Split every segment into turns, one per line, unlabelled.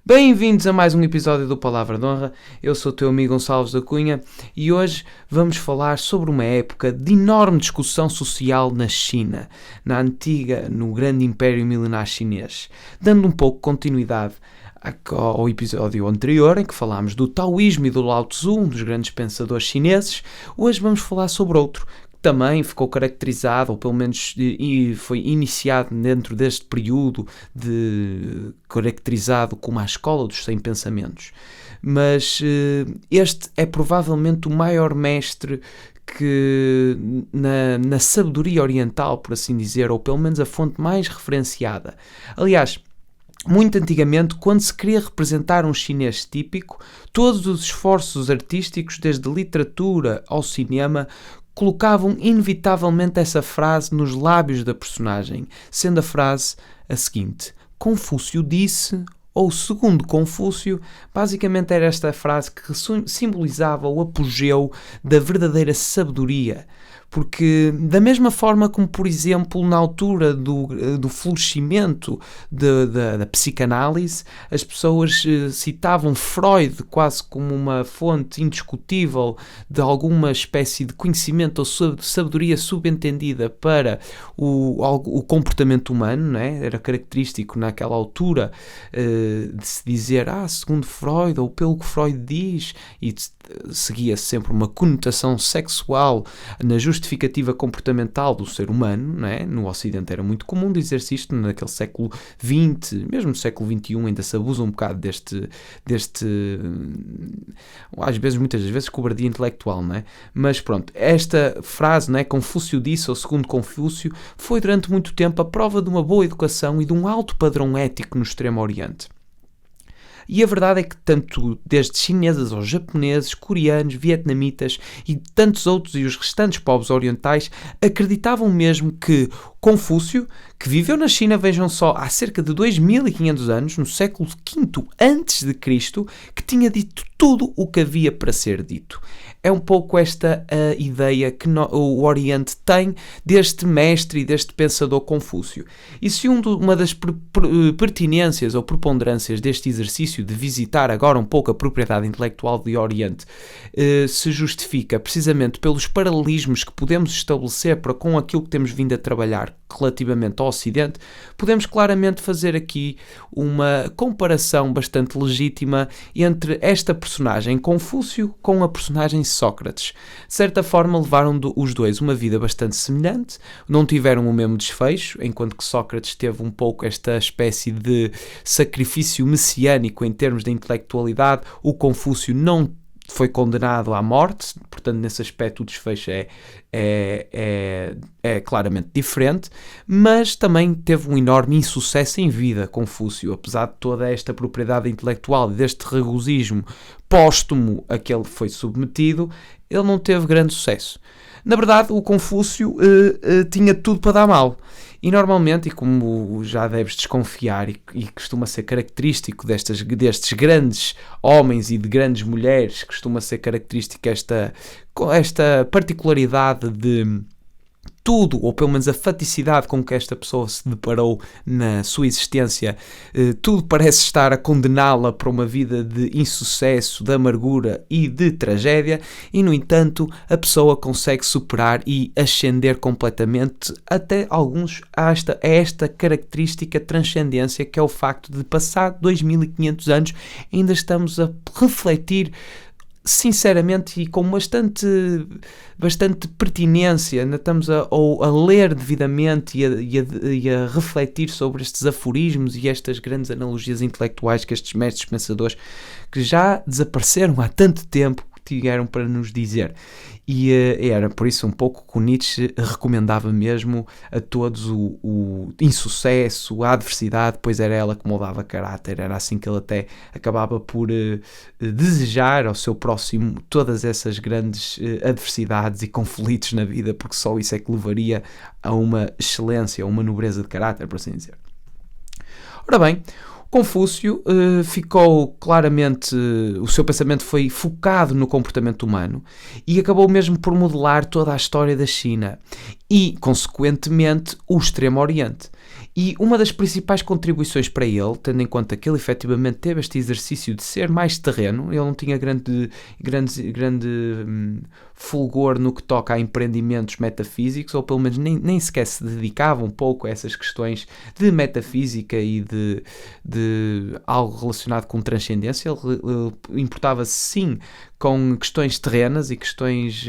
Bem-vindos a mais um episódio do Palavra de Honra. Eu sou o teu amigo Gonçalves da Cunha e hoje vamos falar sobre uma época de enorme discussão social na China, no grande império milenar chinês, dando um pouco continuidade ao episódio anterior em que falámos do taoísmo e do Lao Tzu, um dos grandes pensadores chineses. Hoje vamos falar sobre outro também ficou caracterizado, ou pelo menos foi iniciado dentro deste período caracterizado como a escola dos 100 pensamentos. Mas este é provavelmente o maior mestre que na sabedoria oriental, por assim dizer, ou pelo menos a fonte mais referenciada. Aliás, muito antigamente, quando se queria representar um chinês típico, todos os esforços artísticos, desde literatura ao cinema, colocavam inevitavelmente essa frase nos lábios da personagem, sendo a frase a seguinte: Confúcio disse, ou segundo Confúcio, basicamente era esta frase que simbolizava o apogeu da verdadeira sabedoria. Porque, da mesma forma como, por exemplo, na altura do florescimento da psicanálise, as pessoas citavam Freud quase como uma fonte indiscutível de alguma espécie de conhecimento ou sabedoria subentendida para o comportamento humano, né? Era característico naquela altura de se dizer, segundo Freud, ou pelo que Freud diz, e seguia sempre uma conotação sexual na justificativa comportamental do ser humano, né? No Ocidente era muito comum dizer-se isto, naquele século XX, mesmo no século XXI ainda se abusa um bocado deste às vezes, muitas das vezes, cobardia intelectual, né? Mas pronto, esta frase, né, Confúcio disse, ou segundo Confúcio, foi durante muito tempo a prova de uma boa educação e de um alto padrão ético no Extremo Oriente. E a verdade é que tanto desde chineses aos japoneses, coreanos, vietnamitas e tantos outros e os restantes povos orientais acreditavam mesmo que Confúcio, que viveu na China, vejam só, há cerca de 2500 anos, no século V a.C., que tinha dito tudo o que havia para ser dito. É um pouco esta a ideia que o Oriente tem deste mestre e deste pensador Confúcio. E se uma das pertinências ou preponderâncias deste exercício de visitar agora um pouco a propriedade intelectual do Oriente se justifica precisamente pelos paralelismos que podemos estabelecer para com aquilo que temos vindo a trabalhar relativamente ao Ocidente, podemos claramente fazer aqui uma comparação bastante legítima entre esta personagem Confúcio com a personagem Sócrates. De certa forma levaram os dois uma vida bastante semelhante, não tiveram o mesmo desfecho, enquanto que Sócrates teve um pouco esta espécie de sacrifício messiânico em termos de intelectualidade. O Confúcio não foi condenado à morte, portanto nesse aspecto o desfecho é claramente diferente, mas também teve um enorme insucesso em vida, Confúcio, apesar de toda esta propriedade intelectual e deste regozijo póstumo a que ele foi submetido, ele não teve grande sucesso. Na verdade, o Confúcio tinha tudo para dar mal. E normalmente, e como já deves desconfiar, e costuma ser característico destes grandes homens e de grandes mulheres, costuma ser característica esta particularidade de tudo, ou pelo menos a faticidade com que esta pessoa se deparou na sua existência, tudo parece estar a condená-la para uma vida de insucesso, de amargura e de tragédia, e no entanto a pessoa consegue superar e ascender completamente até alguns a esta característica transcendência, que é o facto de passar 2500 anos ainda estamos a refletir sinceramente e com bastante pertinência, ainda estamos a ler devidamente e a refletir sobre estes aforismos e estas grandes analogias intelectuais que estes mestres pensadores que já desapareceram há tanto tempo tiveram para nos dizer. E era por isso um pouco que o Nietzsche recomendava mesmo a todos o insucesso, a adversidade, pois era ela que moldava caráter. Era assim que ele até acabava por desejar ao seu próximo todas essas grandes adversidades e conflitos na vida, porque só isso é que levaria a uma excelência, a uma nobreza de caráter, por assim dizer. Ora bem, Confúcio ficou claramente, o seu pensamento foi focado no comportamento humano e acabou mesmo por modelar toda a história da China e, consequentemente, o Extremo Oriente. E uma das principais contribuições para ele, tendo em conta que ele efetivamente teve este exercício de ser mais terreno, ele não tinha grande fulgor no que toca a empreendimentos metafísicos, ou pelo menos nem sequer se dedicava um pouco a essas questões de metafísica e de algo relacionado com transcendência. Ele importava-se sim com questões terrenas e questões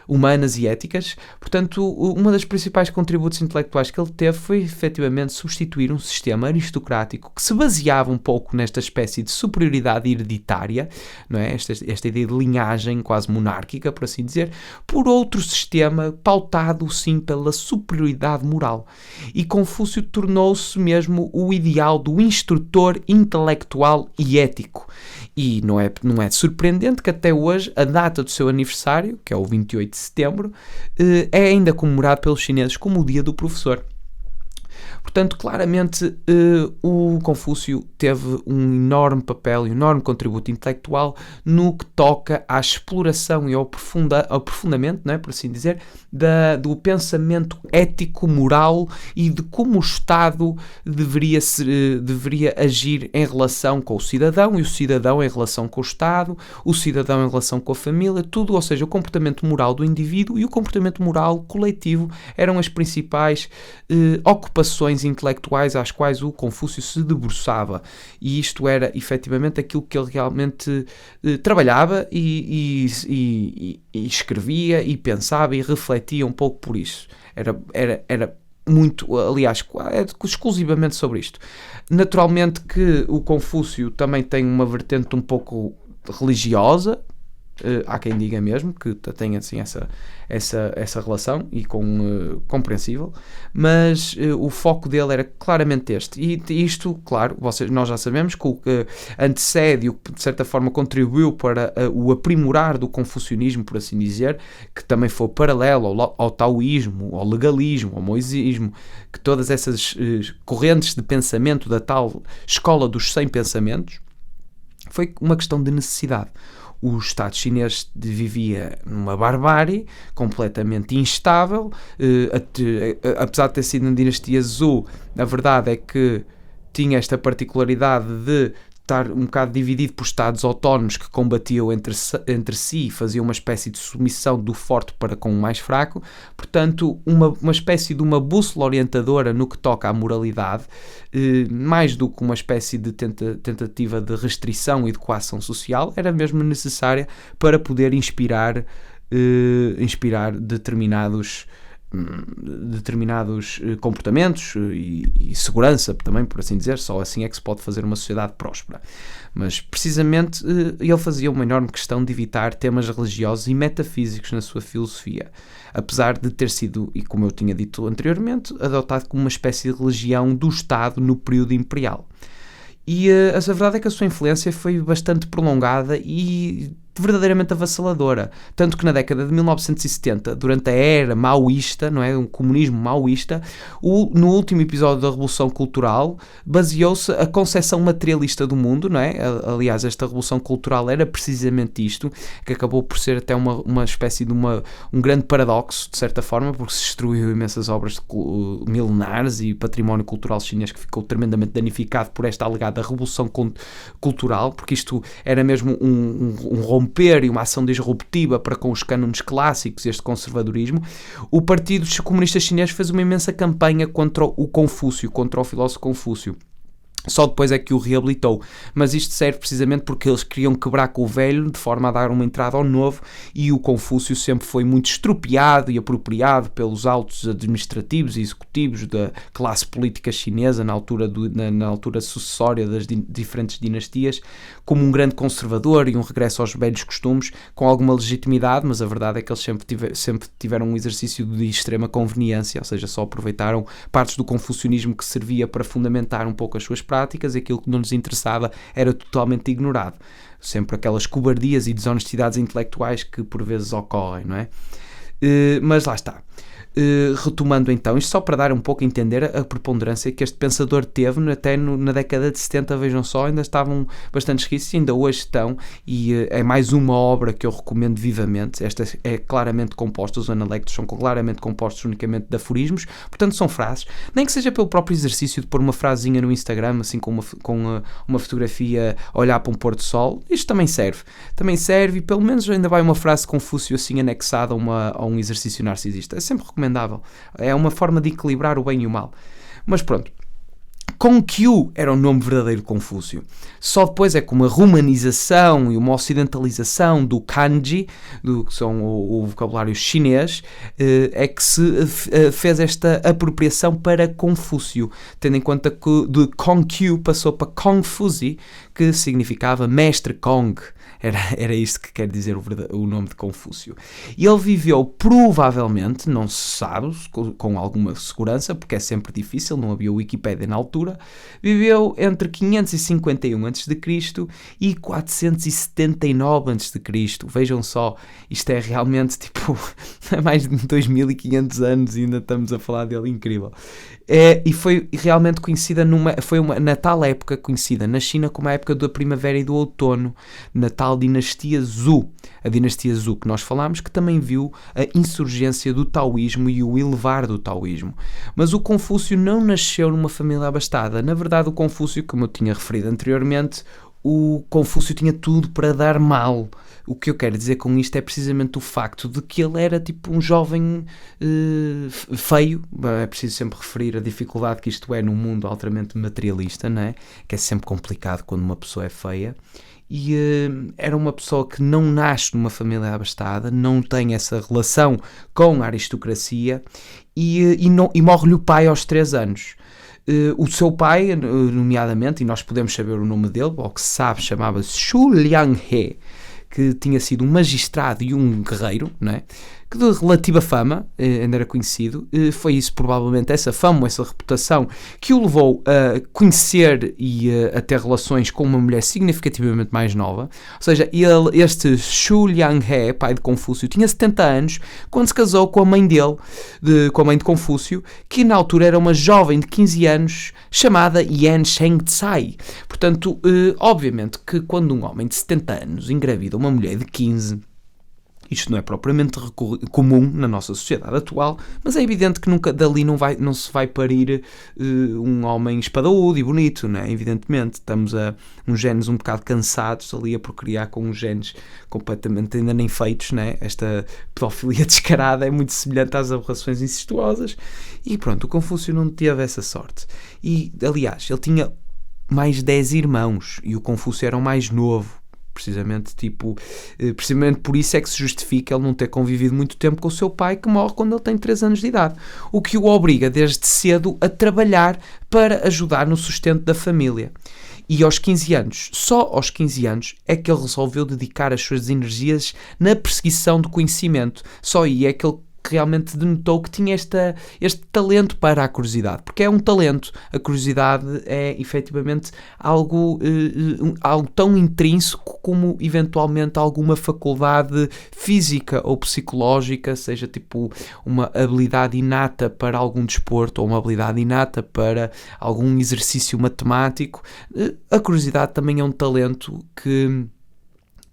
humanas e éticas. Portanto, uma das principais contributos intelectuais que ele teve foi efetivamente substituir um sistema aristocrático que se baseava um pouco nesta espécie de superioridade hereditária, não é? Esta ideia de linhagem quase monárquica, por assim dizer, por outro sistema pautado sim pela superioridade moral. E Confúcio tornou-se mesmo o ideal do instrutor intelectual e ético. E não é surpreendente que até hoje a data do seu aniversário, que é o 28 de setembro, é ainda comemorado pelos chineses como o Dia do Professor. Portanto, claramente, o Confúcio teve um enorme papel e um enorme contributo intelectual no que toca à exploração e ao aprofundamento, não é, por assim dizer, do pensamento ético, moral e de como o Estado deveria agir em relação com o cidadão, e o cidadão em relação com o Estado, o cidadão em relação com a família, tudo, ou seja, o comportamento moral do indivíduo e o comportamento moral coletivo eram as principais ocupações intelectuais às quais o Confúcio se debruçava, e isto era efetivamente aquilo que ele realmente trabalhava e escrevia e pensava e refletia um pouco por isso. Era muito, aliás, exclusivamente sobre isto. Naturalmente que o Confúcio também tem uma vertente um pouco religiosa. Há quem diga mesmo que tem assim essa relação e compreensível, mas o foco dele era claramente este, e isto, claro, nós já sabemos que o que antecede, o que de certa forma contribuiu para o aprimorar do confucionismo, por assim dizer, que também foi paralelo ao taoísmo, ao legalismo, ao moisismo, que todas essas correntes de pensamento da tal escola dos 100 pensamentos, foi uma questão de necessidade. O Estado chinês vivia numa barbárie completamente instável, apesar de ter sido na dinastia Zhou, a verdade é que tinha esta particularidade de estar um bocado dividido por Estados autónomos que combatiam entre si e faziam uma espécie de submissão do forte para com o mais fraco. Portanto, uma espécie de uma bússola orientadora no que toca à moralidade, mais do que uma espécie de tentativa de restrição e de coação social, era mesmo necessária para poder inspirar determinados comportamentos e segurança também, por assim dizer. Só assim é que se pode fazer uma sociedade próspera. Mas precisamente ele fazia uma enorme questão de evitar temas religiosos e metafísicos na sua filosofia, apesar de ter sido, e como eu tinha dito anteriormente, adotado como uma espécie de religião do Estado no período imperial. E a verdade é que a sua influência foi bastante prolongada e verdadeiramente avassaladora, tanto que na década de 1970, durante a era maoísta, não é, um comunismo maoísta, no último episódio da Revolução Cultural, baseou-se a concepção materialista do mundo, não é? Aliás, esta Revolução Cultural era precisamente isto, que acabou por ser até uma espécie de um grande paradoxo, de certa forma, porque se destruiu imensas obras milenares e património cultural chinês que ficou tremendamente danificado por esta alegada Revolução Cultural, porque isto era mesmo um romper e uma ação disruptiva para com os cânones clássicos e este conservadorismo. O Partido Comunista Chinês fez uma imensa campanha contra o Confúcio, contra o filósofo Confúcio. Só depois é que o reabilitou, mas isto serve precisamente porque eles queriam quebrar com o velho de forma a dar uma entrada ao novo, e o Confúcio sempre foi muito estropiado e apropriado pelos altos administrativos e executivos da classe política chinesa na altura sucessória das diferentes dinastias, como um grande conservador e um regresso aos velhos costumes, com alguma legitimidade, mas a verdade é que eles sempre tiveram um exercício de extrema conveniência, ou seja, só aproveitaram partes do confucionismo que servia para fundamentar um pouco as suas práticas, e aquilo que não nos interessava era totalmente ignorado. Sempre aquelas cobardias e desonestidades intelectuais que por vezes ocorrem, não é? Mas lá está. Retomando então, isto só para dar um pouco a entender a preponderância que este pensador teve até na década de 70, vejam só, ainda estavam bastante escritos e ainda hoje estão, e é mais uma obra que eu recomendo vivamente. Esta é claramente composta, os Analectos são claramente compostos unicamente de aforismos, portanto são frases, nem que seja pelo próprio exercício de pôr uma frasezinha no Instagram, assim com uma fotografia a olhar para um pôr do sol, isto também serve, e pelo menos ainda vai uma frase de Confúcio assim anexada a um exercício narcisista, é sempre recomendável. É uma forma de equilibrar o bem e o mal. Mas pronto, Kongqiu era o nome verdadeiro de Confúcio. Só depois é com uma romanização e uma ocidentalização do kanji, que são o vocabulário chinês, é que se fez esta apropriação para Confúcio, tendo em conta que de Kongqiu passou para Kongfuzi, que significava mestre Kong. Era isto que quer dizer o nome de Confúcio. E ele viveu provavelmente, não se sabe, com alguma segurança, porque é sempre difícil, não havia Wikipédia na altura, viveu entre 551 a.C. e 479 a.C. Vejam só, isto é realmente tipo mais de 2500 anos e ainda estamos a falar dele, incrível. E foi realmente conhecida na tal época conhecida na China como a época da primavera e do outono, na tal dinastia Zhou, a dinastia Zhou que nós falámos, que também viu a insurgência do taoísmo e o elevar do taoísmo. Mas o Confúcio não nasceu numa família abastada. Na verdade, o Confúcio, como eu tinha referido anteriormente, o Confúcio tinha tudo para dar mal. O que eu quero dizer com isto é precisamente o facto de que ele era tipo um jovem feio. É preciso sempre referir a dificuldade que isto é num mundo altamente materialista, não é? Que é sempre complicado quando uma pessoa é feia. E era uma pessoa que não nasce numa família abastada, não tem essa relação com a aristocracia e morre-lhe o pai aos 3 anos. O seu pai, nomeadamente, e nós podemos saber o nome dele, ou que se sabe, chamava-se Xu Lianghe, que tinha sido um magistrado e um guerreiro, não é? Que de relativa fama, ainda era conhecido, foi isso provavelmente, essa fama, essa reputação, que o levou a conhecer e a ter relações com uma mulher significativamente mais nova. Ou seja, este Xu Lianghe, pai de Confúcio, tinha 70 anos quando se casou com a mãe dele, com a mãe de Confúcio, que na altura era uma jovem de 15 anos chamada Yan Shengzai. Portanto, obviamente que quando um homem de 70 anos engravida uma mulher de 15, isto não é propriamente comum na nossa sociedade atual, mas é evidente que nunca dali não se vai parir um homem espadaúdo e bonito, não é? Evidentemente, estamos a uns genes um bocado cansados ali a procriar com uns genes completamente ainda nem feitos, não é? Esta pedofilia descarada é muito semelhante às aberrações incestuosas e pronto, o Confúcio não teve essa sorte. E, aliás, ele tinha mais 10 irmãos e o Confúcio era o mais novo. Precisamente por isso é que se justifica ele não ter convivido muito tempo com o seu pai, que morre quando ele tem 3 anos de idade, o que o obriga desde cedo a trabalhar para ajudar no sustento da família. E aos 15 anos, só aos 15 anos, é que ele resolveu dedicar as suas energias na perseguição do conhecimento. Só aí é que ele realmente denotou que tinha este talento para a curiosidade, porque é um talento. A curiosidade é efetivamente algo tão intrínseco como eventualmente alguma faculdade física ou psicológica, seja tipo uma habilidade inata para algum desporto ou uma habilidade inata para algum exercício matemático. A curiosidade também é um talento que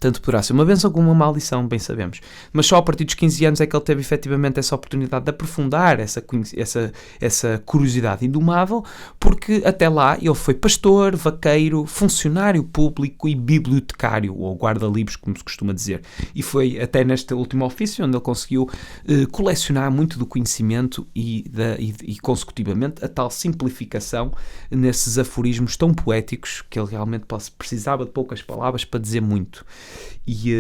tanto poderá ser uma bênção como uma maldição, bem sabemos. Mas só a partir dos 15 anos é que ele teve efetivamente essa oportunidade de aprofundar essa curiosidade indomável, porque até lá ele foi pastor, vaqueiro, funcionário público e bibliotecário, ou guarda-livros, como se costuma dizer. E foi até neste último ofício onde ele conseguiu colecionar muito do conhecimento e consecutivamente a tal simplificação nesses aforismos tão poéticos que ele realmente precisava de poucas palavras para dizer muito. E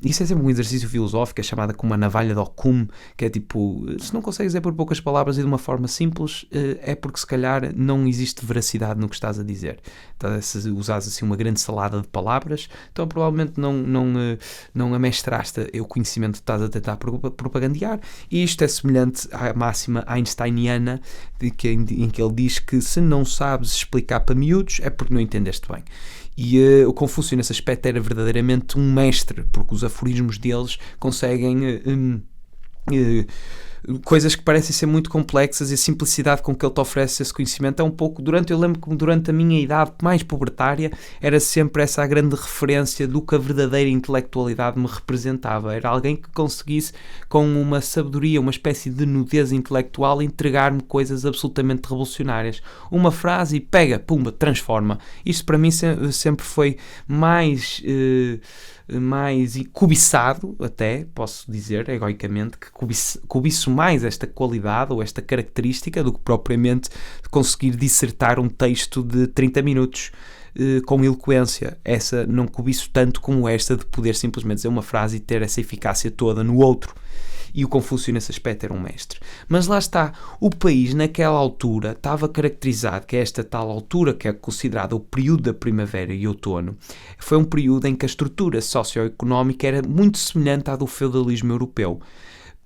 isso é sempre um exercício filosófico, é chamada como a navalha de Occam, que é tipo, se não consegues dizer por poucas palavras e de uma forma simples, é porque se calhar não existe veracidade no que estás a dizer. Então, se usares assim uma grande salada de palavras, então provavelmente não amestraste o conhecimento que estás a tentar propagandear, e isto é semelhante à máxima einsteiniana em que ele diz que se não sabes explicar para miúdos é porque não entendeste bem. E o Confúcio nesse aspecto era verdadeiramente um mestre, porque os aforismos deles conseguem coisas que parecem ser muito complexas, e a simplicidade com que ele te oferece esse conhecimento é um pouco, eu lembro que durante a minha idade mais pubertária era sempre essa a grande referência do que a verdadeira intelectualidade me representava. Era alguém que conseguisse, com uma sabedoria, uma espécie de nudez intelectual, entregar-me coisas absolutamente revolucionárias. Uma frase e pega, pumba, transforma. Isto para mim sempre foi mais cobiçado, até posso dizer egoicamente que cobiço mais esta qualidade ou esta característica do que propriamente conseguir dissertar um texto de 30 minutos com eloquência. Essa não cobiço tanto como esta de poder simplesmente dizer uma frase e ter essa eficácia toda no outro. E o Confúcio nesse aspecto era um mestre. Mas lá está, o país naquela altura estava caracterizado, que é esta tal altura que é considerada o período da primavera e outono, foi um período em que a estrutura socioeconómica era muito semelhante à do feudalismo europeu.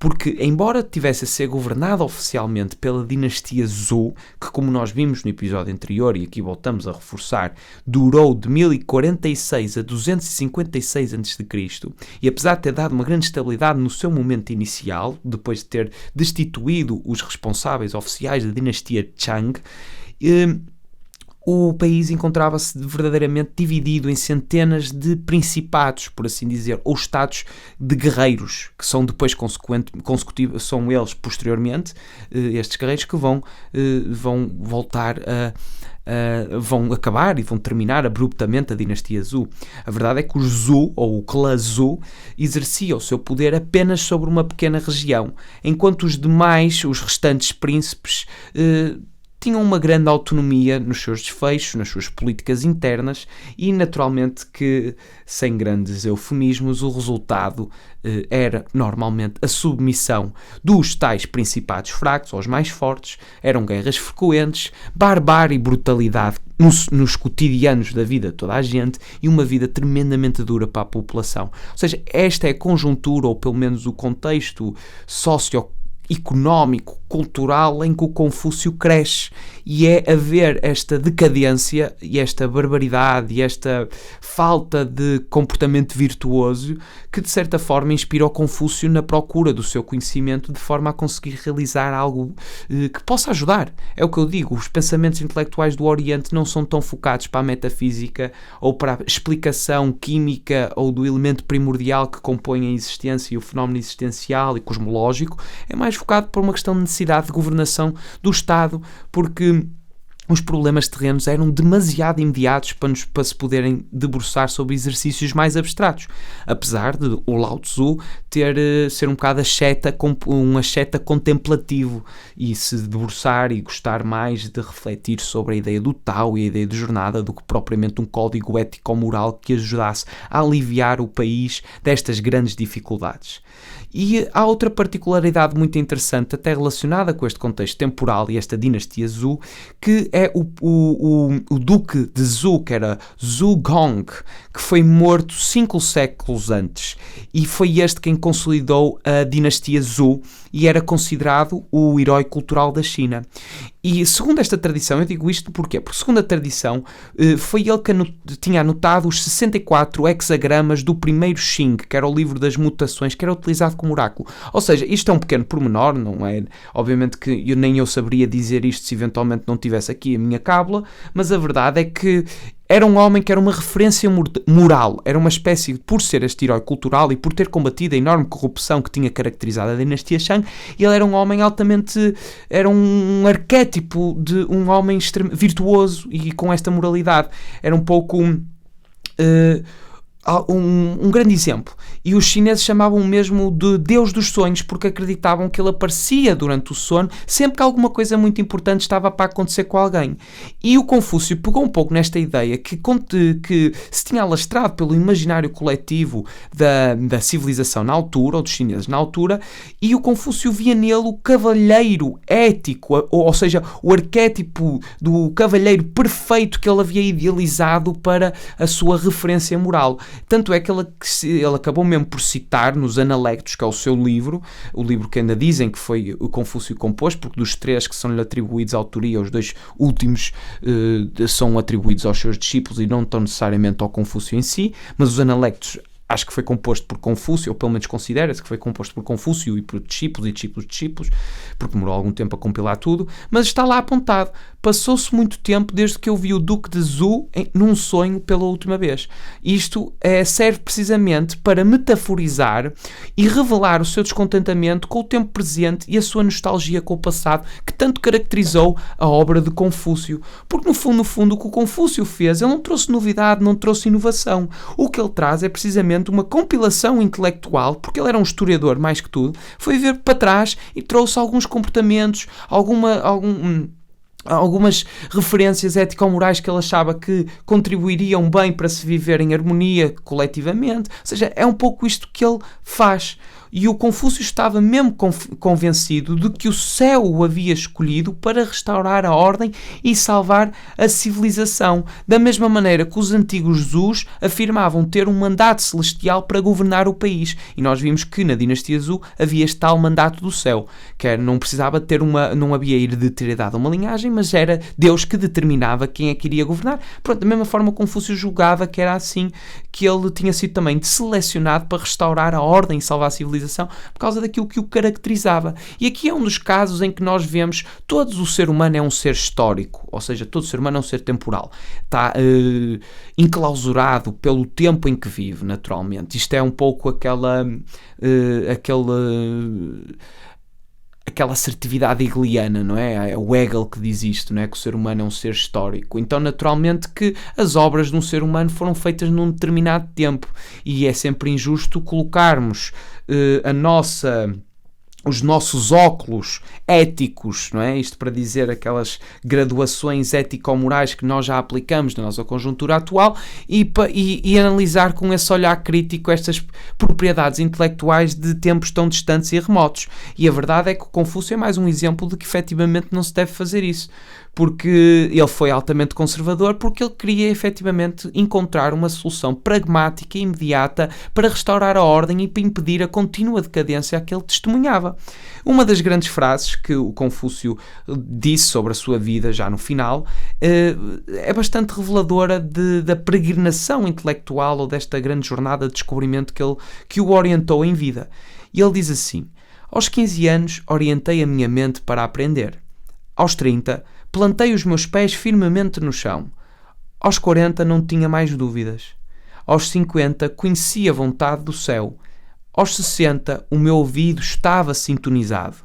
Porque, embora tivesse a ser governado oficialmente pela dinastia Zhou, que, como nós vimos no episódio anterior, e aqui voltamos a reforçar, durou de 1046 a 256 a.C., e apesar de ter dado uma grande estabilidade no seu momento inicial, depois de ter destituído os responsáveis oficiais da dinastia Chang, o país encontrava-se verdadeiramente dividido em centenas de principados, por assim dizer, ou estados de guerreiros, que são depois consecutivos, são eles posteriormente, estes guerreiros que vão voltar vão acabar e vão terminar abruptamente a dinastia Zhou. A verdade é que os Zhou, ou o clã Zhou, exercia o seu poder apenas sobre uma pequena região, enquanto os demais, os restantes príncipes, tinham uma grande autonomia nos seus desfechos, nas suas políticas internas, e naturalmente que, sem grandes eufemismos, o resultado era normalmente a submissão dos tais principados fracos aos mais fortes. Eram guerras frequentes, barbárie e brutalidade nos cotidianos da vida de toda a gente, e uma vida tremendamente dura para a população. Ou seja, esta é a conjuntura, ou pelo menos o contexto socioeconómico, cultural, em que o Confúcio cresce, e é haver esta decadência e esta barbaridade e esta falta de comportamento virtuoso que de certa forma inspira o Confúcio na procura do seu conhecimento, de forma a conseguir realizar algo que possa ajudar. É o que eu digo, os pensamentos intelectuais do Oriente não são tão focados para a metafísica ou para a explicação química ou do elemento primordial que compõe a existência e o fenómeno existencial e cosmológico. É mais focado para uma questão de necessidade de governação do Estado, porque os problemas terrenos eram demasiado imediatos para se poderem debruçar sobre exercícios mais abstratos, apesar de o Lao Tzu ser um bocado um asceta contemplativo e se debruçar e gostar mais de refletir sobre a ideia do Tao e a ideia de jornada do que propriamente um código ético-moral que ajudasse a aliviar o país destas grandes dificuldades. E há outra particularidade muito interessante, até relacionada com este contexto temporal e esta dinastia Zhou, que é o duque de Zhou, que era Zhu Gong, que foi morto 5 séculos antes, e foi este quem consolidou a dinastia Zhou e era considerado o herói cultural da China. E segundo esta tradição, eu digo isto porquê? Porque segundo a tradição, foi ele que tinha anotado os 64 hexagramas do primeiro Xing, que era o livro das mutações, que era utilizado como oráculo. Ou seja, isto é um pequeno pormenor, não é? Obviamente que nem eu saberia dizer isto se eventualmente não tivesse aqui a minha cábula, mas a verdade é que era um homem que era uma referência moral, era uma espécie, por ser este herói cultural e por ter combatido a enorme corrupção que tinha caracterizado a dinastia Shang, ele era um homem altamente, era um arquétipo de um homem virtuoso e com esta moralidade. Era um pouco um grande exemplo. E os chineses chamavam mesmo de Deus dos sonhos, porque acreditavam que ele aparecia durante o sono sempre que alguma coisa muito importante estava para acontecer com alguém. E o Confúcio pegou um pouco nesta ideia que se tinha alastrado pelo imaginário coletivo da civilização na altura, ou dos chineses na altura, e o Confúcio via nele o cavalheiro ético, ou seja, o arquétipo do cavalheiro perfeito que ele havia idealizado para a sua referência moral. Tanto é que ele acabou mesmo por citar nos Analectos, que é o seu livro, o livro que ainda dizem que foi o Confúcio compôs, porque dos 3 que são-lhe atribuídos à autoria, os 2 últimos são atribuídos aos seus discípulos e não tão necessariamente ao Confúcio em si, mas os Analectos acho que foi composto por Confúcio, ou pelo menos considera-se que foi composto por Confúcio e por discípulos e discípulos de discípulos, porque demorou algum tempo a compilar tudo, mas está lá apontado. Passou-se muito tempo desde que eu vi o Duque de Zhou num sonho pela última vez. Isto serve precisamente para metaforizar e revelar o seu descontentamento com o tempo presente e a sua nostalgia com o passado, que tanto caracterizou a obra de Confúcio. Porque no fundo, o que o Confúcio fez, ele não trouxe novidade, não trouxe inovação. O que ele traz é precisamente uma compilação intelectual, porque ele era um historiador mais que tudo, foi ver para trás e trouxe alguns comportamentos, algumas referências ético-morais que ele achava que contribuiriam bem para se viver em harmonia coletivamente. Ou seja, é um pouco isto que ele faz. E o Confúcio estava mesmo convencido de que o céu o havia escolhido para restaurar a ordem e salvar a civilização, da mesma maneira que os antigos Zhous afirmavam ter um mandato celestial para governar o país. E nós vimos que na dinastia Zhou havia este tal mandato do céu, que não precisava ter não havia hereditariedade a uma linhagem, mas era Deus que determinava quem é que iria governar. Pronto, da mesma forma Confúcio julgava que era assim que ele tinha sido também selecionado para restaurar a ordem e salvar a civilização, por causa daquilo que o caracterizava. E aqui é um dos casos em que nós vemos todo o ser humano é um ser histórico, ou seja, todo o ser humano é um ser temporal. Está enclausurado pelo tempo em que vive, naturalmente. Isto é um pouco aquela assertividade hegeliana, não é? É o Hegel que diz isto, não é? Que o ser humano é um ser histórico. Então, naturalmente, que as obras de um ser humano foram feitas num determinado tempo e é sempre injusto colocarmos os nossos óculos éticos, não é? Isto para dizer aquelas graduações ético-morais que nós já aplicamos na nossa conjuntura atual e analisar com esse olhar crítico estas propriedades intelectuais de tempos tão distantes e remotos. E a verdade é que o Confúcio é mais um exemplo de que efetivamente não se deve fazer isso, porque ele foi altamente conservador, porque ele queria efetivamente encontrar uma solução pragmática e imediata para restaurar a ordem e para impedir a contínua decadência a que ele testemunhava. Uma das grandes frases que o Confúcio disse sobre a sua vida já no final é bastante reveladora da peregrinação intelectual ou desta grande jornada de descobrimento que o orientou em vida. E ele diz assim: aos 15 anos orientei a minha mente para aprender. Aos 30 plantei os meus pés firmemente no chão. Aos 40 não tinha mais dúvidas. Aos 50 conheci a vontade do céu. Aos 60 o meu ouvido estava sintonizado.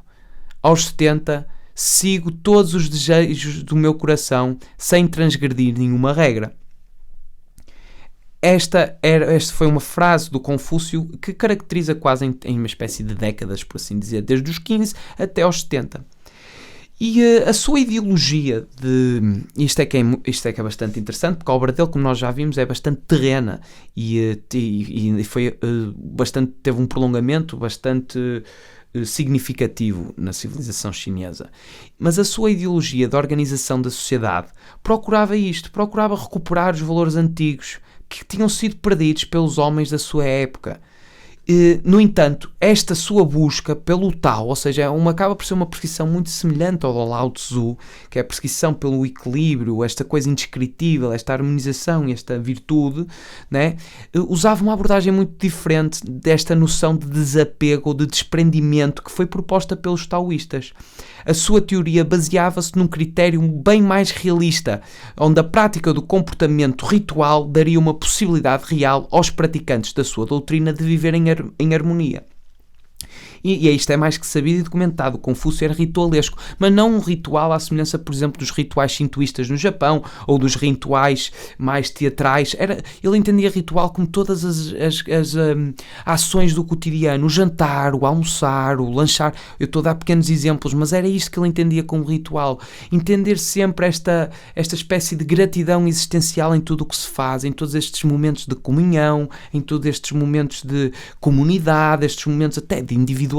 Aos 70 sigo todos os desejos do meu coração sem transgredir nenhuma regra. Esta foi uma frase do Confúcio que caracteriza quase em uma espécie de décadas, por assim dizer, desde os 15 até aos 70. E a sua ideologia isto é que é bastante interessante, porque a obra dele, como nós já vimos, é bastante terrena e foi teve um prolongamento bastante significativo na civilização chinesa. Mas a sua ideologia de organização da sociedade procurava recuperar os valores antigos que tinham sido perdidos pelos homens da sua época. No entanto, esta sua busca pelo Tao, ou seja, acaba por ser uma perseguição muito semelhante ao do Lao Tzu, que é a perseguição pelo equilíbrio, esta coisa indescritível, esta harmonização e esta virtude, né? Usava uma abordagem muito diferente desta noção de desapego ou de desprendimento que foi proposta pelos taoístas. A sua teoria baseava-se num critério bem mais realista, onde a prática do comportamento ritual daria uma possibilidade real aos praticantes da sua doutrina de viver em harmonia. E isto é mais que sabido e documentado. O Confúcio era ritualesco, mas não um ritual à semelhança, por exemplo, dos rituais shintoístas no Japão ou dos rituais mais teatrais. Ele entendia ritual como todas as ações do cotidiano, o jantar, o almoçar, o lanchar. Eu estou a dar pequenos exemplos, mas era isto que ele entendia como ritual. Entender sempre esta espécie de gratidão existencial em tudo o que se faz, em todos estes momentos de comunhão, em todos estes momentos de comunidade, estes momentos até de individualidade.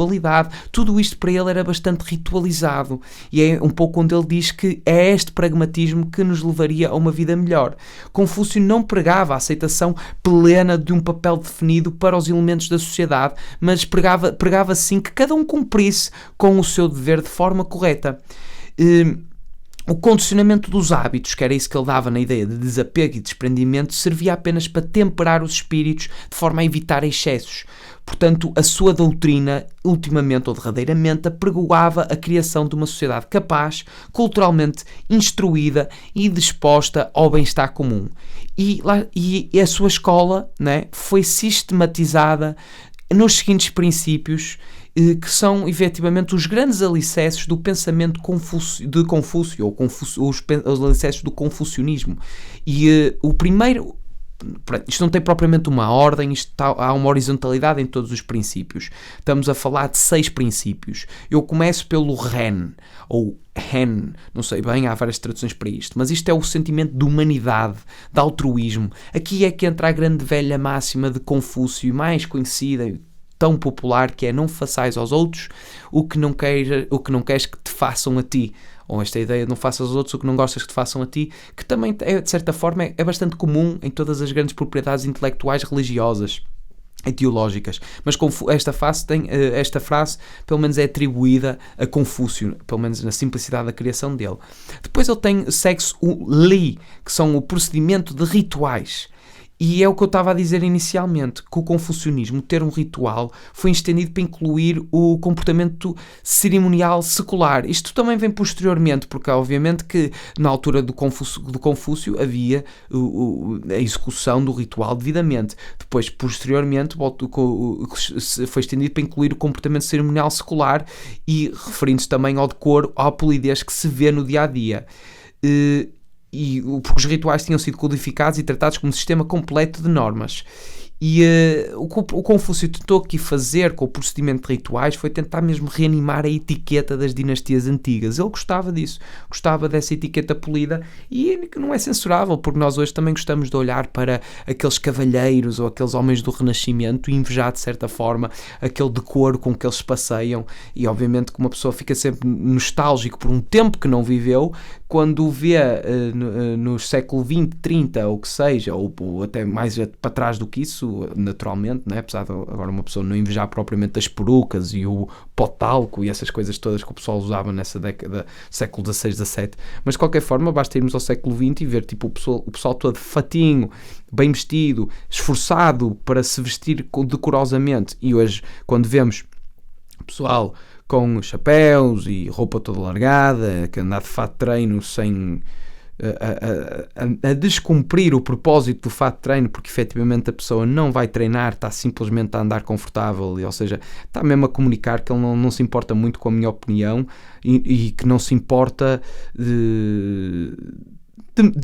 Tudo isto para ele era bastante ritualizado e é um pouco onde ele diz que é este pragmatismo que nos levaria a uma vida melhor. Confúcio não pregava a aceitação plena de um papel definido para os elementos da sociedade, mas pregava sim que cada um cumprisse com o seu dever de forma correta. O condicionamento dos hábitos, que era isso que ele dava na ideia de desapego e desprendimento, servia apenas para temperar os espíritos de forma a evitar excessos. Portanto, a sua doutrina, ultimamente ou derradeiramente, apregoava a criação de uma sociedade capaz, culturalmente instruída e disposta ao bem-estar comum. E a sua escola, né, foi sistematizada nos seguintes princípios, que são efetivamente os grandes alicerces do pensamento de Confúcio, ou os alicerces do confucionismo. E o primeiro... Isto não tem propriamente uma ordem, há uma horizontalidade em todos os princípios. Estamos a falar de 6 princípios. Eu começo pelo Ren, ou Hen, não sei bem, há várias traduções para isto, mas isto é o sentimento de humanidade, de altruísmo. Aqui é que entra a grande velha máxima de Confúcio, mais conhecida, tão popular, que é: não façais aos outros o que não queres que te façam a ti. Ou esta ideia de não faças aos outros o que não gostas que te façam a ti, que também, de certa forma, é bastante comum em todas as grandes propriedades intelectuais, religiosas e teológicas. Mas esta frase, pelo menos, é atribuída a Confúcio, pelo menos na simplicidade da criação dele. Depois segue-se o Li, que são o procedimento de rituais. E é o que eu estava a dizer inicialmente, que o confucionismo, ter um ritual, foi estendido para incluir o comportamento cerimonial secular. Isto também vem posteriormente, porque obviamente que na altura do Confúcio havia a execução do ritual devidamente. Depois, posteriormente, foi estendido para incluir o comportamento cerimonial secular e referindo-se também ao decoro, à polidez que se vê no dia-a-dia. Porque os rituais tinham sido codificados e tratados como um sistema completo de normas. E o que o Confúcio tentou aqui fazer com o procedimento de rituais foi tentar mesmo reanimar a etiqueta das dinastias antigas. Ele gostava disso, gostava dessa etiqueta polida, e não é censurável, porque nós hoje também gostamos de olhar para aqueles cavalheiros ou aqueles homens do Renascimento e invejar de certa forma aquele decoro com que eles passeiam, e obviamente que uma pessoa fica sempre nostálgico por um tempo que não viveu, quando vê no século XX, 30, ou que seja, ou até mais para trás do que isso, naturalmente, né? Apesar de agora uma pessoa não invejar propriamente as perucas e o pó de talco e essas coisas todas que o pessoal usava nessa década, século XVI, XVII, mas de qualquer forma basta irmos ao século XX e ver tipo, o pessoal todo fatinho, bem vestido, esforçado para se vestir decorosamente. E hoje, quando vemos o pessoal com chapéus e roupa toda largada, que anda de fato de treino sem... A descumprir o propósito do fato de treino, porque efetivamente a pessoa não vai treinar, está simplesmente a andar confortável, ou seja, está mesmo a comunicar que ele não se importa muito com a minha opinião e que não se importa de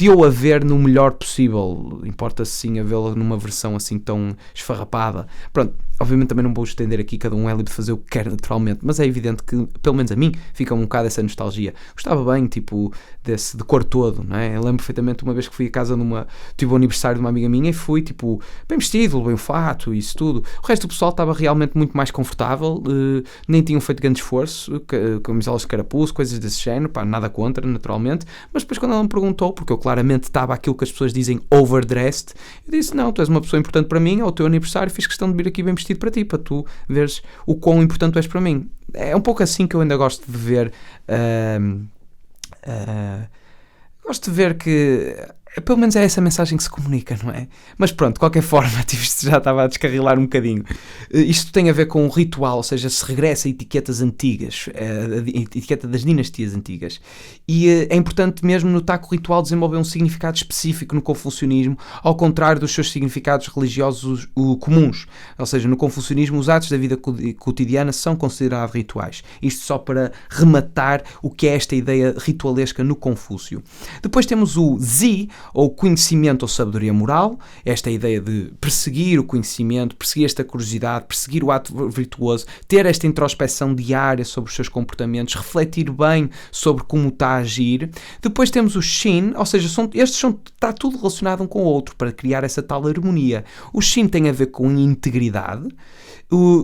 eu a ver no melhor possível, importa-se sim a vê-la numa versão assim tão esfarrapada. Pronto, obviamente também não vou estender aqui, cada um é livre de fazer o que quer naturalmente, mas é evidente que, pelo menos a mim, fica um bocado essa nostalgia. Gostava bem, tipo, desse decor todo, não é? Eu lembro perfeitamente uma vez que fui a casa tive o aniversário de uma amiga minha e fui, tipo, bem vestido, levei um fato e isso tudo. O resto do pessoal estava realmente muito mais confortável, nem tinham feito grande esforço, camisolas de carapuço, coisas desse género, pá, nada contra, naturalmente, mas depois quando ela me perguntou, porque eu claramente estava aquilo que as pessoas dizem overdressed, eu disse: não, tu és uma pessoa importante para mim, é o teu aniversário, fiz questão de vir aqui bem vestido para ti, para tu veres o quão importante tu és para mim. É um pouco assim que eu ainda gosto de ver, gosto de ver que pelo menos é essa mensagem que se comunica, não é? Mas pronto, de qualquer forma, isto já estava a descarrilar um bocadinho. Isto tem a ver com o ritual, ou seja, se regressa a etiquetas antigas, a etiqueta das dinastias antigas. E é importante mesmo notar que o ritual desenvolveu um significado específico no confucionismo, ao contrário dos seus significados religiosos comuns. Ou seja, no confucionismo, os atos da vida cotidiana são considerados rituais. Isto só para rematar o que é esta ideia ritualesca no Confúcio. Depois temos o Zi, ou conhecimento ou sabedoria moral, esta ideia de perseguir o conhecimento, perseguir esta curiosidade, perseguir o ato virtuoso, ter esta introspeção diária sobre os seus comportamentos, refletir bem sobre como está a agir. Depois temos o Shin, ou seja, está tudo relacionado um com o outro para criar essa tal harmonia. O Shin tem a ver com integridade,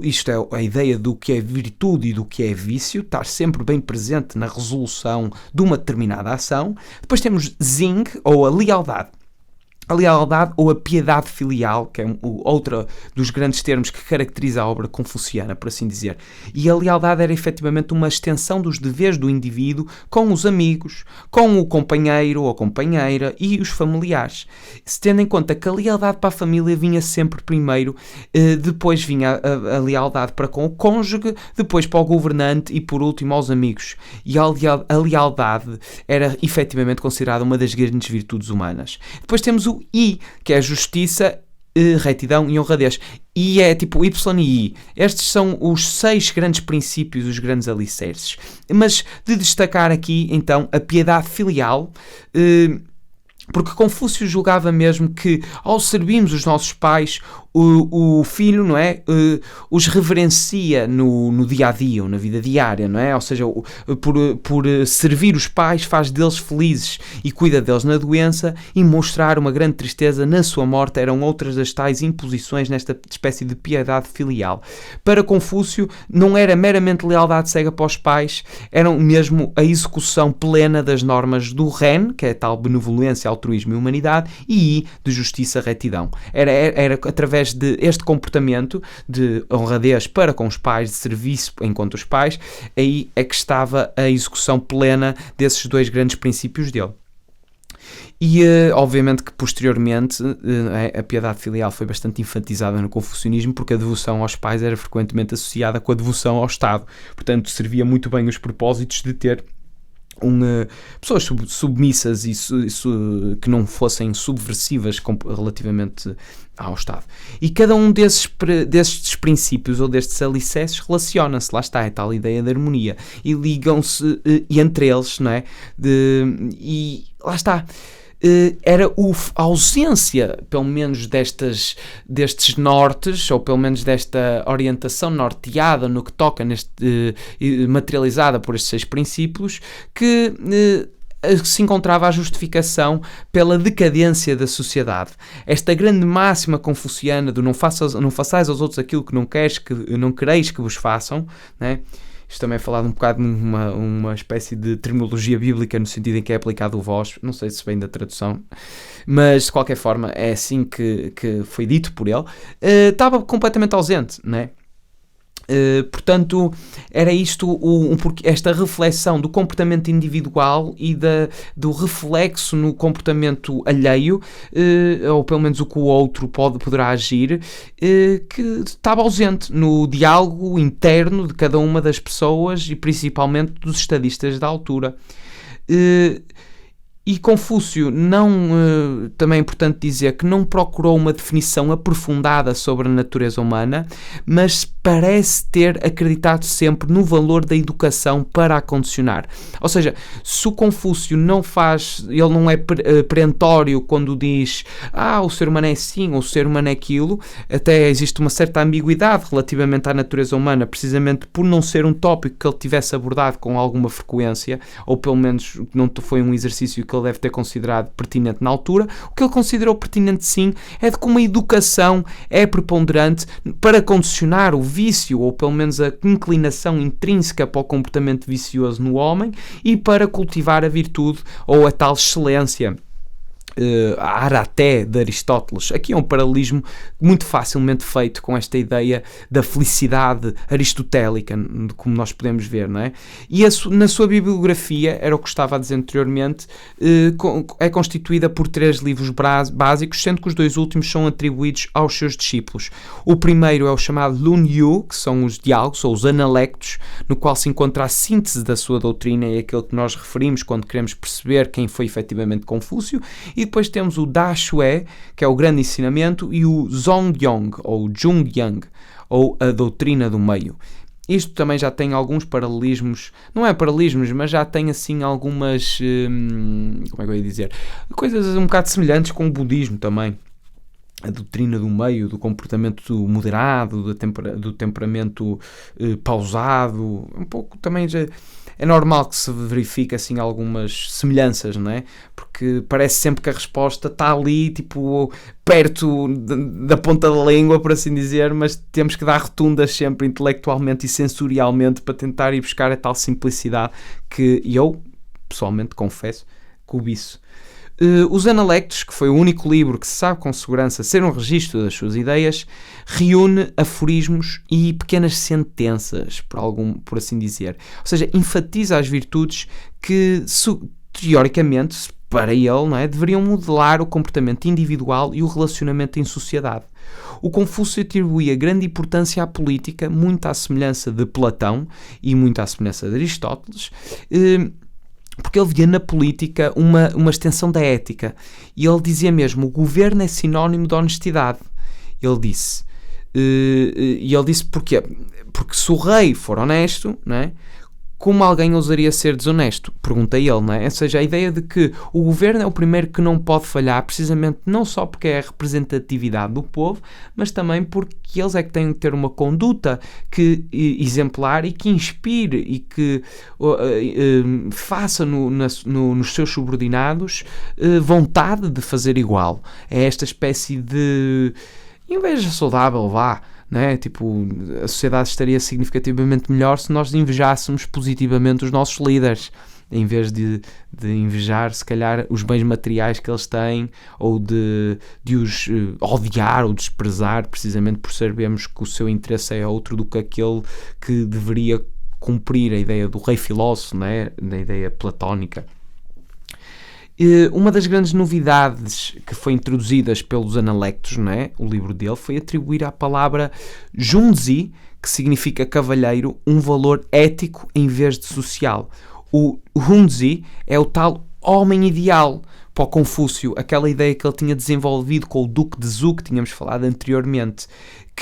isto é a ideia do que é virtude e do que é vício, estar sempre bem presente na resolução de uma determinada ação. Depois temos Zing, ou a lealdade. A lealdade ou a piedade filial, que é outro dos grandes termos que caracteriza a obra confuciana, por assim dizer. E a lealdade era efetivamente uma extensão dos deveres do indivíduo com os amigos, com o companheiro ou companheira e os familiares. Se tendo em conta que a lealdade para a família vinha sempre primeiro, depois vinha a lealdade para com o cônjuge, depois para o governante e por último aos amigos. E a lealdade era efetivamente considerada uma das grandes virtudes humanas. Depois temos o I, que é a justiça, retidão e honradez. I é tipo Y e I. Estes são os 6 grandes princípios, os grandes alicerces. Mas de destacar aqui, então, a piedade filial, porque Confúcio julgava mesmo que, ao servirmos os nossos pais, o filho, não é, os reverencia no dia-a-dia, ou na vida diária, não é? Ou seja, por servir os pais faz deles felizes e cuida deles na doença, e mostrar uma grande tristeza na sua morte eram outras das tais imposições nesta espécie de piedade filial. Para Confúcio não era meramente lealdade cega para os pais, eram mesmo a execução plena das normas do Ren, que é a tal benevolência, altruísmo e humanidade, e I, de justiça, retidão. Era através de este comportamento de honradez para com os pais, de serviço enquanto os pais, aí é que estava a execução plena desses 2 grandes princípios dele. E obviamente que posteriormente a piedade filial foi bastante enfatizada no confucionismo, porque a devoção aos pais era frequentemente associada com a devoção ao Estado. Portanto, servia muito bem os propósitos de ter pessoas submissas e que não fossem subversivas relativamente ao Estado. E cada um destes princípios ou destes alicerces relaciona-se, lá está, é tal ideia de harmonia, e ligam-se entre eles, não é? E lá está. Era a ausência, pelo menos destes nortes, ou pelo menos desta orientação norteada no que toca materializada por estes 6 princípios, que se encontrava a justificação pela decadência da sociedade. Esta grande máxima confuciana do não façais aos outros aquilo que não quereis que vos façam, né? Isto também é falado um bocado numa espécie de terminologia bíblica, no sentido em que é aplicado o vós, não sei se vem da tradução, mas de qualquer forma é assim que foi dito por ele. Estava completamente ausente, não é? Portanto, era isto esta reflexão do comportamento individual e do reflexo no comportamento alheio, ou pelo menos o que o outro poderá agir, que estava ausente no diálogo interno de cada uma das pessoas e principalmente dos estadistas da altura. E Confúcio também é importante dizer que não procurou uma definição aprofundada sobre a natureza humana, mas parece ter acreditado sempre no valor da educação para a condicionar. Ou seja, se o Confúcio ele não é perentório quando diz o ser humano é assim ou o ser humano é aquilo, até existe uma certa ambiguidade relativamente à natureza humana, precisamente por não ser um tópico que ele tivesse abordado com alguma frequência, ou pelo menos não foi um exercício que ele deve ter considerado pertinente na altura. O que ele considerou pertinente, sim, é de como a educação é preponderante para condicionar o vício, ou pelo menos a inclinação intrínseca para o comportamento vicioso no homem, e para cultivar a virtude ou a tal excelência. A araté de Aristóteles. Aqui é um paralelismo muito facilmente feito com esta ideia da felicidade aristotélica, como nós podemos ver, não é? E na sua bibliografia, era o que estava a dizer anteriormente, é constituída por 3 livros básicos, sendo que os 2 últimos são atribuídos aos seus discípulos. O primeiro é o chamado Lun Yu, que são os diálogos, ou os analectos, no qual se encontra a síntese da sua doutrina, e aquilo que nós referimos quando queremos perceber quem foi efetivamente Confúcio. E depois temos o Da Xue, que é o grande ensinamento, e o Zongyong, ou Zhongyang, ou a doutrina do meio. Isto também já tem alguns paralelismos, não é paralelismos, mas já tem assim algumas, como é que eu ia dizer, coisas um bocado semelhantes com o budismo também. A doutrina do meio, do comportamento moderado, do temperamento pausado, um pouco também já... É normal que se verifique assim algumas semelhanças, não é? Porque parece sempre que a resposta está ali, tipo, perto da ponta da língua, por assim dizer, mas temos que dar rotundas sempre intelectualmente e sensorialmente para tentar ir buscar a tal simplicidade que eu, pessoalmente, confesso, cobiço. Os Analectos, que foi o único livro que se sabe com segurança ser um registro das suas ideias, reúne aforismos e pequenas sentenças, por assim dizer. Ou seja, enfatiza as virtudes que, teoricamente, para ele, não é, deveriam modelar o comportamento individual e o relacionamento em sociedade. O Confúcio atribuía grande importância à política, muito à semelhança de Platão e muito à semelhança de Aristóteles, porque ele via na política uma extensão da ética. E ele dizia mesmo: o governo é sinónimo de honestidade. Ele disse. E ele disse porquê? Porque se o rei for honesto, não é? Como alguém ousaria ser desonesto? Pergunta ele, não é? Ou seja, a ideia de que o governo é o primeiro que não pode falhar, precisamente não só porque é a representatividade do povo, mas também porque eles é que têm que ter uma conduta exemplar e que inspire e que faça nos seus subordinados vontade de fazer igual. É esta espécie de inveja saudável, vá. Né? Tipo, a sociedade estaria significativamente melhor se nós invejássemos positivamente os nossos líderes, em vez de invejar, se calhar, os bens materiais que eles têm, ou de os odiar ou desprezar, precisamente por sabermos que o seu interesse é outro do que aquele que deveria cumprir a ideia do rei filósofo, né? Da ideia platónica. Uma das grandes novidades que foi introduzidas pelos Analectos, né, o livro dele, foi atribuir à palavra Junzi, que significa cavalheiro, um valor ético em vez de social. O Junzi é o tal homem ideal para o Confúcio, aquela ideia que ele tinha desenvolvido com o Duque de Zhou, que tínhamos falado anteriormente.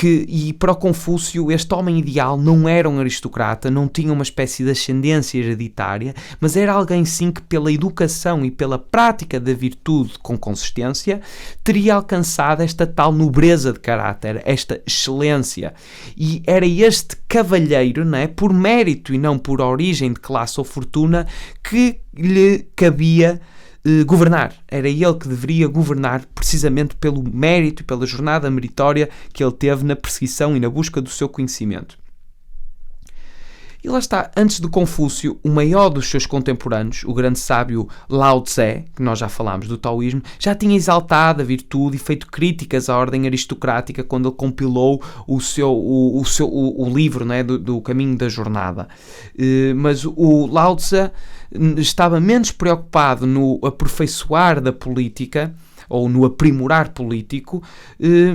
E para o Confúcio, este homem ideal não era um aristocrata, não tinha uma espécie de ascendência hereditária, mas era alguém sim que, pela educação e pela prática da virtude com consistência, teria alcançado esta tal nobreza de caráter, esta excelência. E era este cavalheiro, não é, por mérito e não por origem de classe ou fortuna, que lhe cabia governar. Era ele que deveria governar precisamente pelo mérito e pela jornada meritória que ele teve na perseguição e na busca do seu conhecimento. E lá está, antes de Confúcio, o maior dos seus contemporâneos, o grande sábio Lao Tse, que nós já falámos do taoísmo, já tinha exaltado a virtude e feito críticas à ordem aristocrática quando ele compilou o livro, né, do Caminho da Jornada. Mas o Lao Tse estava menos preocupado no aperfeiçoar da política, ou no aprimorar político,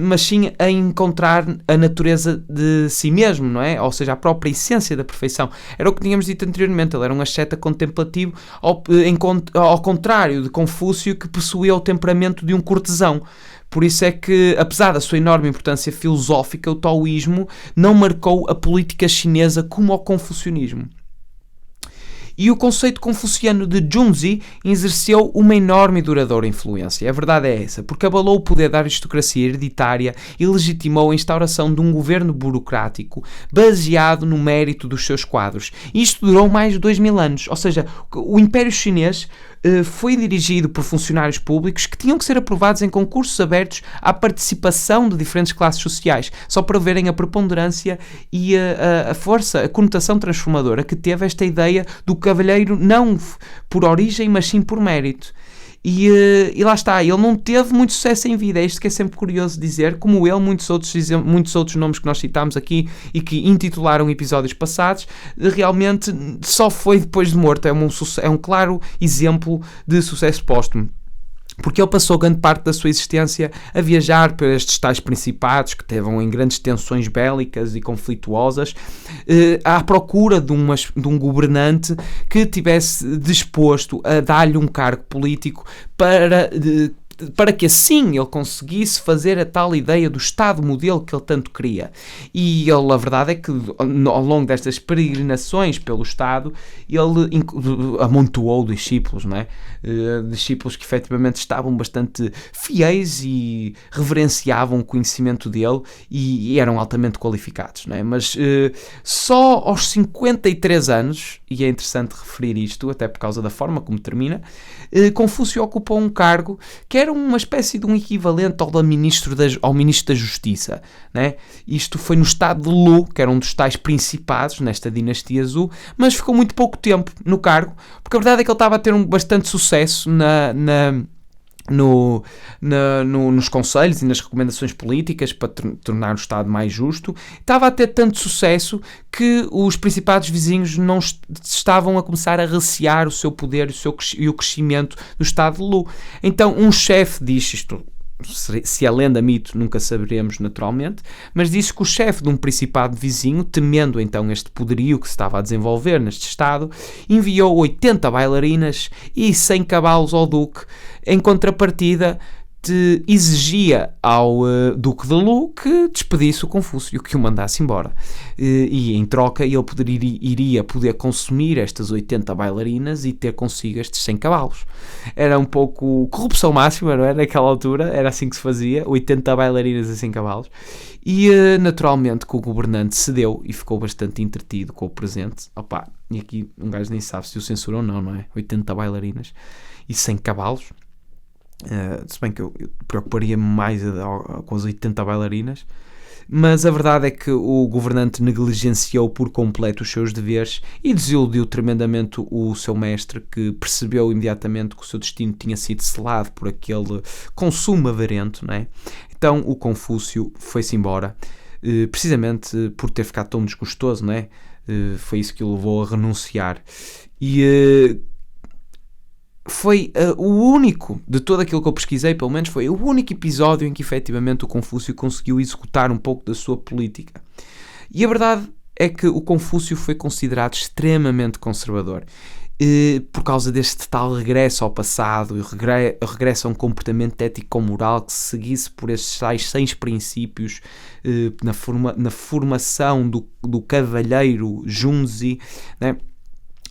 mas sim a encontrar a natureza de si mesmo, não é? Ou seja, a própria essência da perfeição. Era o que tínhamos dito anteriormente, ele era um asceta contemplativo, ao contrário de Confúcio, que possuía o temperamento de um cortesão. Por isso é que, apesar da sua enorme importância filosófica, o taoísmo não marcou a política chinesa como o confucionismo. E o conceito confuciano de Junzi exerceu uma enorme e duradoura influência. A verdade é essa, porque abalou o poder da aristocracia hereditária e legitimou a instauração de um governo burocrático baseado no mérito dos seus quadros. E isto durou mais de 2000 anos. Ou seja, o Império Chinês foi dirigido por funcionários públicos que tinham que ser aprovados em concursos abertos à participação de diferentes classes sociais, só para verem a preponderância e a força, a conotação transformadora que teve esta ideia do cavalheiro não por origem, mas sim por mérito. E lá está, ele não teve muito sucesso em vida, é isto que é sempre curioso dizer, como ele, muitos outros nomes que nós citámos aqui e que intitularam episódios passados, realmente só foi depois de morto. É um claro exemplo de sucesso póstumo. Porque ele passou grande parte da sua existência a viajar por estes tais principados que estavam em grandes tensões bélicas e conflituosas, à procura de um governante que tivesse disposto a dar-lhe um cargo político para que assim ele conseguisse fazer a tal ideia do Estado modelo que ele tanto queria. E ele, a verdade é que ao longo destas peregrinações pelo Estado, ele amontoou discípulos, não é? Discípulos que efetivamente estavam bastante fiéis e reverenciavam o conhecimento dele e eram altamente qualificados, não é? Mas só aos 53 anos, e é interessante referir isto, até por causa da forma como termina, Confúcio ocupou um cargo que era uma espécie de um equivalente ao ministro da Justiça, né? Isto foi no estado de Lu, que era um dos tais principados nesta dinastia Zhou, mas ficou muito pouco tempo no cargo, porque a verdade é que ele estava a ter bastante sucesso nos conselhos e nas recomendações políticas para tornar o Estado mais justo, estava a ter tanto sucesso que os principados vizinhos não estavam a começar a recear o seu poder e o crescimento do Estado de Lu. Então um chefe diz isto. Se é lenda, mito, nunca saberemos naturalmente, mas disse que o chefe de um principado vizinho, temendo então este poderio que se estava a desenvolver neste estado, enviou 80 bailarinas e 100 cavalos ao duque. Em contrapartida, exigia ao Duque de Lu que despedisse o Confúcio, que o mandasse embora. E em troca ele iria poder consumir estas 80 bailarinas e ter consigo estes 100 cavalos. Era um pouco corrupção máxima, não é? Naquela altura, era assim que se fazia, 80 bailarinas e 100 cavalos. E naturalmente que o governante cedeu e ficou bastante entretido com o presente. Opa, e aqui um gajo nem sabe se o censurou ou não, não é? 80 bailarinas e 100 cavalos. Se bem que eu preocuparia-me mais com as 80 bailarinas, mas a verdade é que o governante negligenciou por completo os seus deveres e desiludiu tremendamente o seu mestre, que percebeu imediatamente que o seu destino tinha sido selado por aquele consumo avarento, não é? Então o Confúcio foi-se embora, precisamente por ter ficado tão desgostoso, não é? Foi isso que o levou a renunciar. E foi o único, de todo aquilo que eu pesquisei, pelo menos foi o único episódio em que efetivamente o Confúcio conseguiu executar um pouco da sua política. E a verdade é que o Confúcio foi considerado extremamente conservador, por causa deste tal regresso ao passado e regresso a um comportamento ético-moral que se seguisse por estes tais 6 princípios na formação do cavalheiro Junzi, né?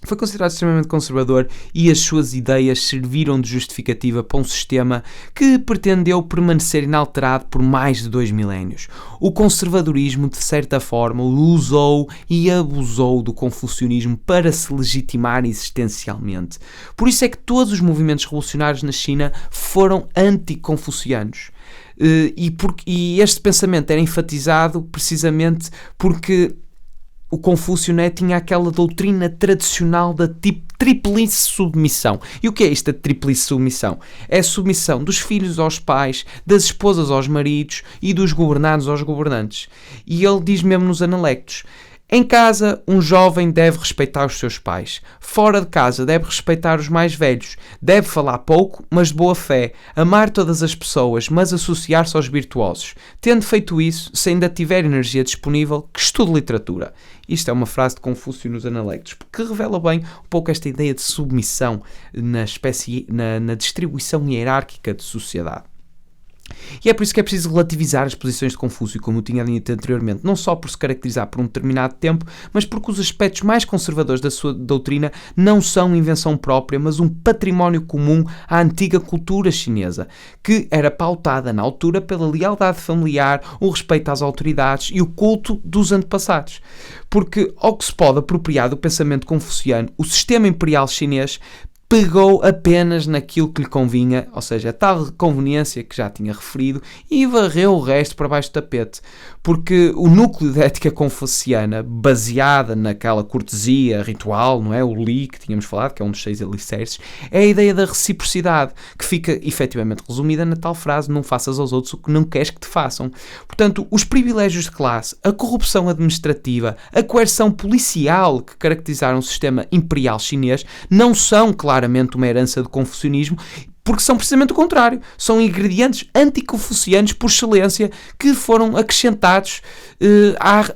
Foi considerado extremamente conservador e as suas ideias serviram de justificativa para um sistema que pretendeu permanecer inalterado por mais de 2 milénios. O conservadorismo, de certa forma, usou e abusou do confucionismo para se legitimar existencialmente. Por isso é que todos os movimentos revolucionários na China foram anticonfucianos. E este pensamento era enfatizado precisamente porque o Confúcio, né, tinha aquela doutrina tradicional da tríplice submissão. E o que é isto da tríplice submissão? É a submissão dos filhos aos pais, das esposas aos maridos e dos governados aos governantes. E ele diz mesmo nos Analectos: em casa, um jovem deve respeitar os seus pais. Fora de casa, deve respeitar os mais velhos. Deve falar pouco, mas de boa fé. Amar todas as pessoas, mas associar-se aos virtuosos. Tendo feito isso, se ainda tiver energia disponível, que estude literatura. Isto é uma frase de Confúcio nos Analectos, que revela bem um pouco esta ideia de submissão na distribuição hierárquica de sociedade. E é por isso que é preciso relativizar as posições de Confúcio, como eu tinha dito anteriormente, não só por se caracterizar por um determinado tempo, mas porque os aspectos mais conservadores da sua doutrina não são invenção própria, mas um património comum à antiga cultura chinesa, que era pautada na altura pela lealdade familiar, o respeito às autoridades e o culto dos antepassados. Porque, ao que se pode apropriar do pensamento confuciano, o sistema imperial chinês pegou apenas naquilo que lhe convinha, ou seja, a tal conveniência que já tinha referido, e varreu o resto para baixo do tapete. Porque o núcleo da ética confuciana, baseada naquela cortesia ritual, não é? O Li, que tínhamos falado, que é um dos 6 alicerces, é a ideia da reciprocidade, que fica efetivamente resumida na tal frase: não faças aos outros o que não queres que te façam. Portanto, os privilégios de classe, a corrupção administrativa, a coerção policial que caracterizaram o sistema imperial chinês não são claramente uma herança do confucionismo, porque são precisamente o contrário. São ingredientes anticonfucianos por excelência que foram acrescentados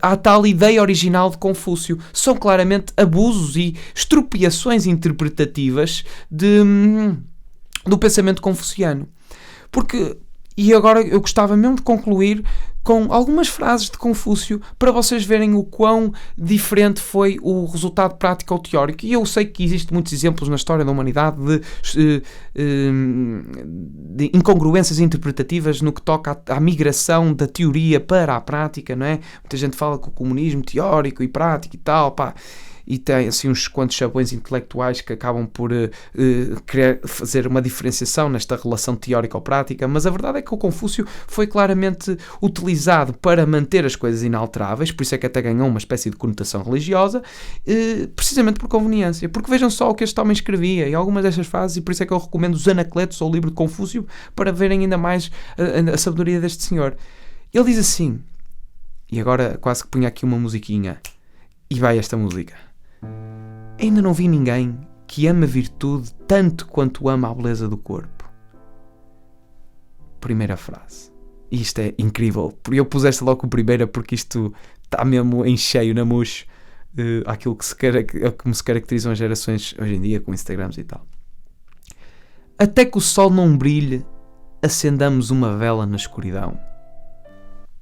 à tal ideia original de Confúcio. São claramente abusos e extropiações interpretativas do pensamento confuciano. E agora eu gostava mesmo de concluir com algumas frases de Confúcio para vocês verem o quão diferente foi o resultado prático ou teórico. E eu sei que existem muitos exemplos na história da humanidade de incongruências interpretativas no que toca à migração da teoria para a prática, não é? Muita gente fala que o comunismo teórico e prático e tal, pá. e tem assim uns quantos chavões intelectuais que acabam por querer fazer uma diferenciação nesta relação teórica ou prática, mas a verdade é que o Confúcio foi claramente utilizado para manter as coisas inalteráveis, por isso é que até ganhou uma espécie de conotação religiosa, precisamente por conveniência, porque vejam só o que este homem escrevia e algumas destas frases, e por isso é que eu recomendo os Anacletos ou o livro de Confúcio para verem ainda mais a sabedoria deste senhor. Ele diz assim, e agora quase que punha aqui uma musiquinha, e vai esta música: ainda não vi ninguém que ama a virtude tanto quanto ama a beleza do corpo. Primeira frase. E isto é incrível. Eu pus esta logo como primeira porque isto está mesmo em cheio na mousse aquilo como se caracterizam as gerações hoje em dia com Instagrams e tal. Até que o sol não brilhe, acendamos uma vela na escuridão.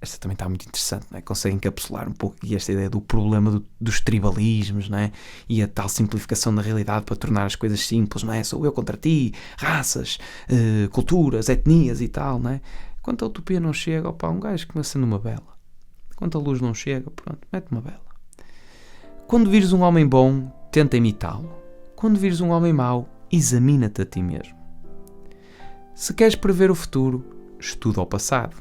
Esta também está muito interessante, não é? Consegue encapsular um pouco aqui esta ideia do problema dos tribalismos, não é? E a tal simplificação da realidade para tornar as coisas simples, não é? Sou eu contra ti, raças, culturas, etnias e tal, não é? Quando a utopia não chega, opa, um gajo que acende uma vela. Quando a luz não chega, pronto, mete uma vela. Quando vires um homem bom, tenta imitá-lo. Quando vires um homem mau, examina-te a ti mesmo. Se queres prever o futuro, estuda o passado.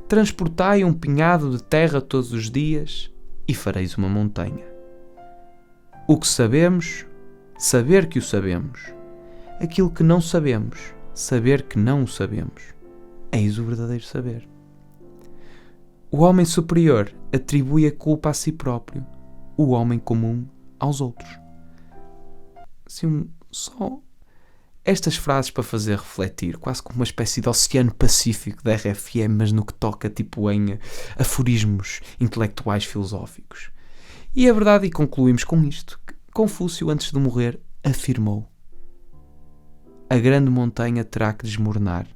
Transportai um punhado de terra todos os dias e fareis uma montanha. O que sabemos, saber que o sabemos. Aquilo que não sabemos, saber que não o sabemos. Eis o verdadeiro saber. O homem superior atribui a culpa a si próprio, o homem comum aos outros. Só estas frases para fazer refletir, quase como uma espécie de Oceano Pacífico da RFM, mas no que toca tipo em aforismos intelectuais filosóficos. E a verdade, e concluímos com isto, que Confúcio, antes de morrer, afirmou: a grande montanha terá que desmoronar,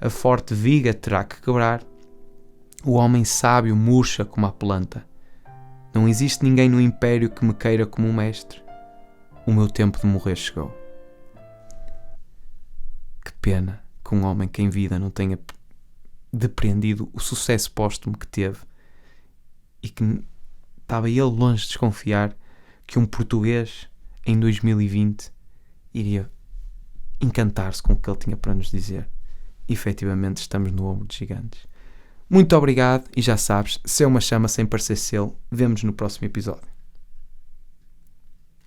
a forte viga terá que quebrar, o homem sábio murcha como a planta. Não existe ninguém no império que me queira como um mestre. O meu tempo de morrer chegou. Que pena que um homem que em vida não tenha depreendido o sucesso póstumo que teve e que estava ele longe de desconfiar que um português em 2020 iria encantar-se com o que ele tinha para nos dizer. E, efetivamente, estamos no ombro de gigantes. Muito obrigado e já sabes, se é uma chama sem parecer selo, vemo-nos no próximo episódio.